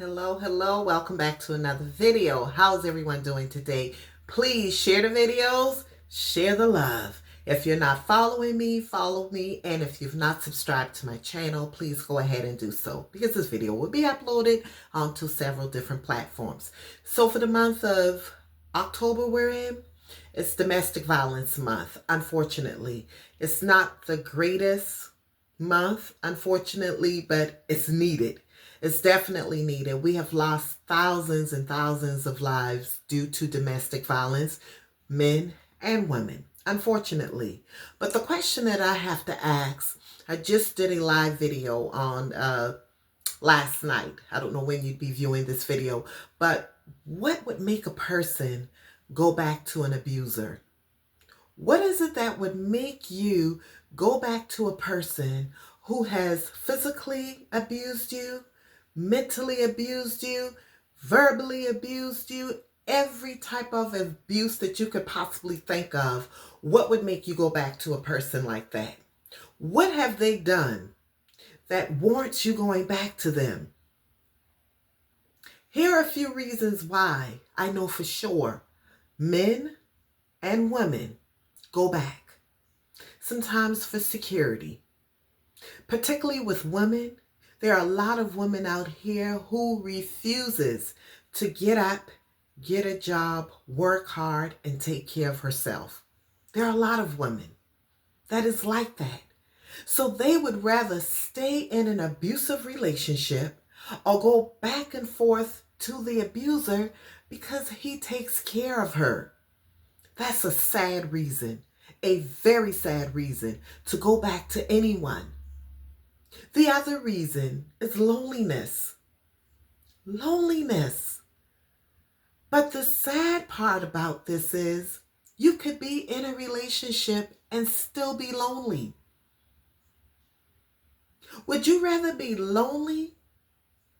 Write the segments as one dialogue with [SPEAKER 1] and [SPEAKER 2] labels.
[SPEAKER 1] Hello. Welcome back to another video. How's everyone doing today? Please share the videos, share the love. If you're not following me, follow me. And if you've not subscribed to my channel, please go ahead and do so because this video will be uploaded onto several different platforms. So for the month of October we're in, it's Domestic Violence Month. Unfortunately, it's not the greatest month, unfortunately, but it's needed. It's definitely needed. We have lost thousands and thousands of lives due to domestic violence, men and women, unfortunately. But the question that I have to ask, I just did a live video on last night. I don't know when you'd be viewing this video, but what would make a person go back to an abuser? What is it that would make you go back to a person who has physically abused you, mentally abused you, verbally abused you, every type of abuse that you could possibly think of? What would make you go back to a person like that? What have they done that warrants you going back to them? Here are a few reasons why I know for sure men and women go back. Sometimes for security. Particularly with women, there are a lot of women out here who refuses to get up, get a job, work hard, and take care of herself. There are a lot of women that is like that. So they would rather stay in an abusive relationship or go back and forth to the abuser because he takes care of her. That's a sad reason, a very sad reason to go back to anyone. The other reason is loneliness. Loneliness. But the sad part about this is you could be in a relationship and still be lonely. Would you rather be lonely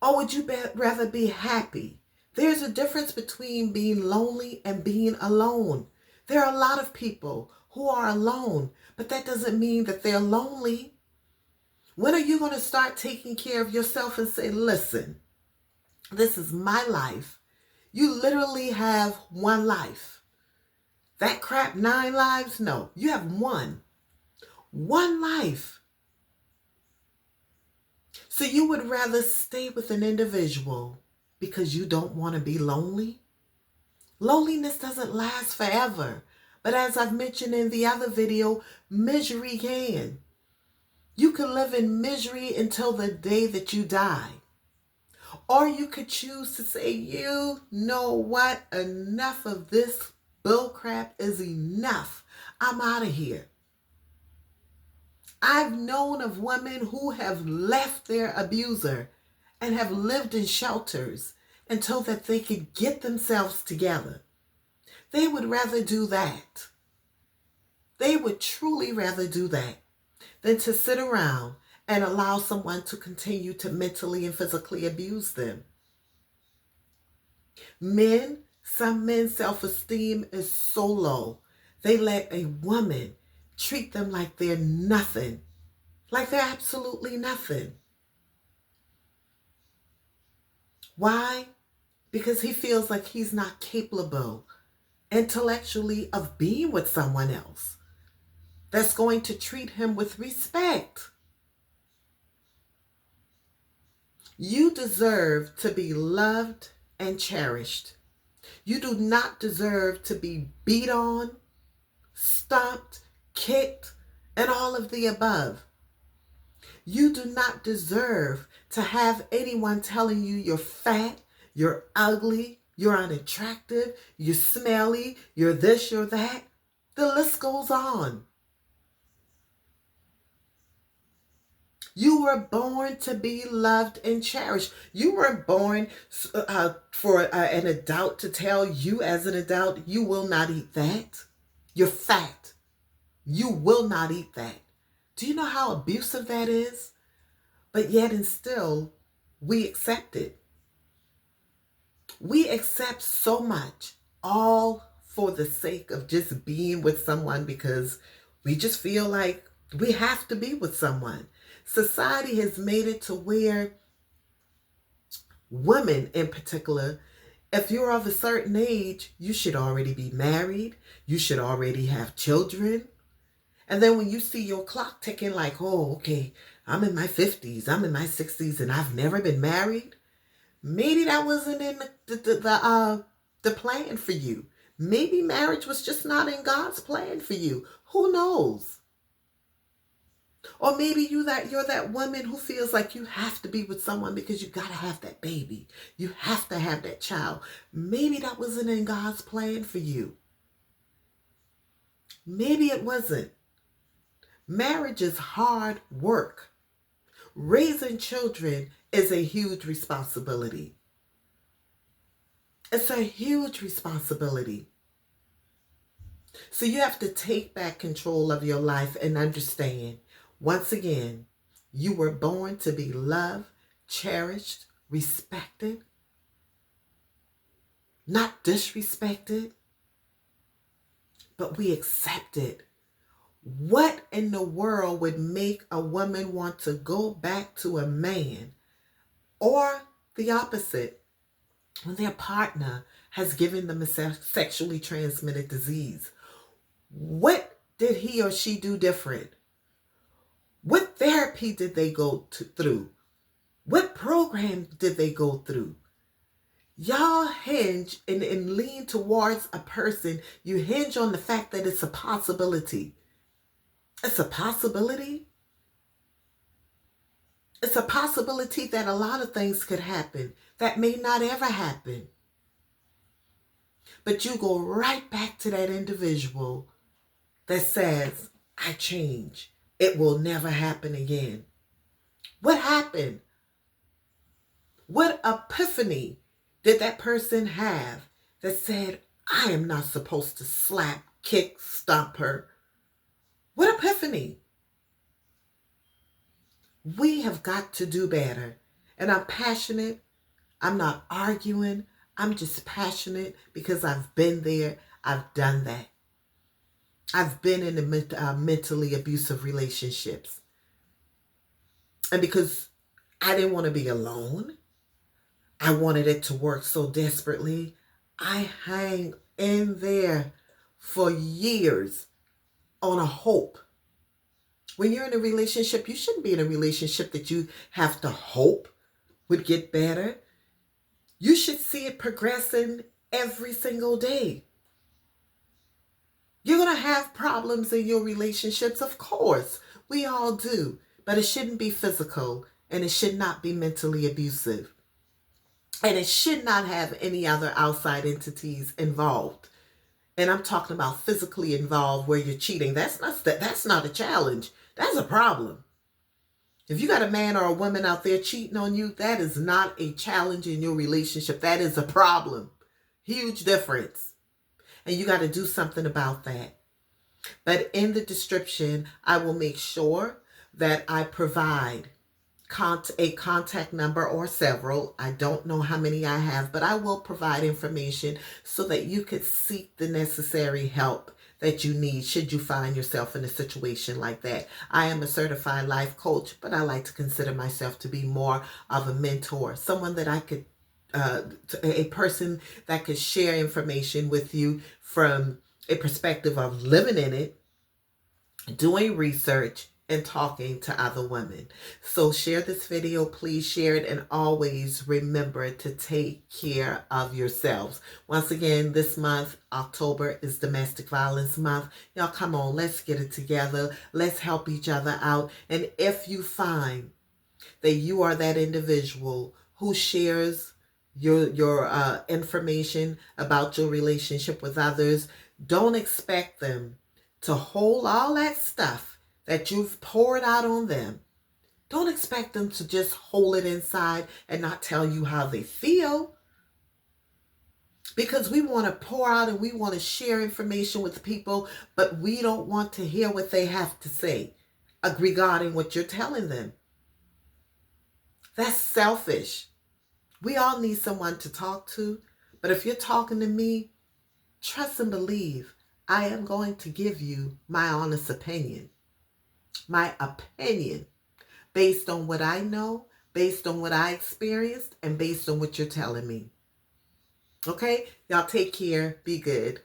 [SPEAKER 1] or would you rather be happy? There's a difference between being lonely and being alone. There are a lot of people who are alone, but that doesn't mean that they're lonely. When are you going to start taking care of yourself and say, listen, this is my life. You literally have one life. That crap, 9 lives? No, you have one. One life. So you would rather stay with an individual because you don't want to be lonely? Loneliness doesn't last forever. But as I've mentioned in the other video, misery can. You can live in misery until the day that you die. Or you could choose to say, you know what? Enough of this bullcrap is enough. I'm out of here. I've known of women who have left their abuser and have lived in shelters until that they could get themselves together. They would rather do that. They would truly rather do that than to sit around and allow someone to continue to mentally and physically abuse them. Men, some men's self-esteem is so low, they let a woman treat them like they're nothing, like they're absolutely nothing. Why? Because he feels like he's not capable intellectually of being with someone else that's going to treat him with respect. You deserve to be loved and cherished. You do not deserve to be beat on, stomped, kicked, and all of the above. You do not deserve to have anyone telling you you're fat, you're ugly, you're unattractive, you're smelly, you're this, you're that. The list goes on. You were born to be loved and cherished. You weren't born for an adult to tell you as an adult, you will not eat that. You're fat. You will not eat that. Do you know how abusive that is? But yet and still, we accept it. We accept so much, all for the sake of just being with someone because we just feel like we have to be with someone. Society has made it to where Women in particular, if you're of a certain age, you should already be married. You should already have children. And then when you see your clock ticking like, oh, okay, I'm in my 50s, I'm in my 60s, and I've never been married, maybe that wasn't in the plan for you. Maybe marriage was just not in God's plan for you. Who knows? Or maybe you're that woman who feels like you have to be with someone because you got to have that baby. You have to have that child. Maybe that wasn't in God's plan for you. Maybe it wasn't. Marriage is hard work. Raising children is a huge responsibility. It's a huge responsibility. So you have to take back control of your life and understand, once again, you were born to be loved, cherished, respected, not disrespected, but we accept it. What in the world would make a woman want to go back to a man, or the opposite, when their partner has given them a sexually transmitted disease? What did he or she do different? What therapy did they go through? What program did they go through? Y'all hinge and lean towards a person. You hinge on the fact that it's a possibility. It's a possibility. It's a possibility that a lot of things could happen that may not ever happen. But you go right back to that individual that says, I change. It will never happen again. What happened? What epiphany did that person have that said, I am not supposed to slap, kick, stomp her? What epiphany? We have got to do better. And I'm passionate. I'm not arguing. I'm just passionate because I've been there. I've done that. I've been in the mentally abusive relationships. And because I didn't want to be alone, I wanted it to work so desperately, I hang in there for years on a hope. When you're in a relationship, you shouldn't be in a relationship that you have to hope would get better. You should see it progressing every single day. You're going to have problems in your relationships, of course. We all do. But it shouldn't be physical, and it should not be mentally abusive. And it should not have any other outside entities involved. And I'm talking about physically involved where you're cheating. That's not a challenge. That's a problem. If you got a man or a woman out there cheating on you, that is not a challenge in your relationship. That is a problem. Huge difference. And you got to do something about that. But in the description, I will make sure that I provide a contact number or several. I don't know how many I have, but I will provide information so that you could seek the necessary help that you need should you find yourself in a situation like that. I am a certified life coach, but I like to consider myself to be more of a mentor, someone that I could, a person that could share information with you from a perspective of living in it, doing research, and talking to other women. So share this video, please share it, and always remember to take care of yourselves. Once again, this month, October, is Domestic Violence Month. Y'all come on, let's get it together. Let's help each other out. And if you find that you are that individual who shares your information about your relationship with others, don't expect them to hold all that stuff that you've poured out on them. Don't expect them to just hold it inside and not tell you how they feel. Because we want to pour out and we want to share information with people, but we don't want to hear what they have to say regarding what you're telling them. That's selfish. We all need someone to talk to, but if you're talking to me, trust and believe I am going to give you my honest opinion. My opinion based on what I know, based on what I experienced and based on what you're telling me. Okay? Y'all take care. Be good.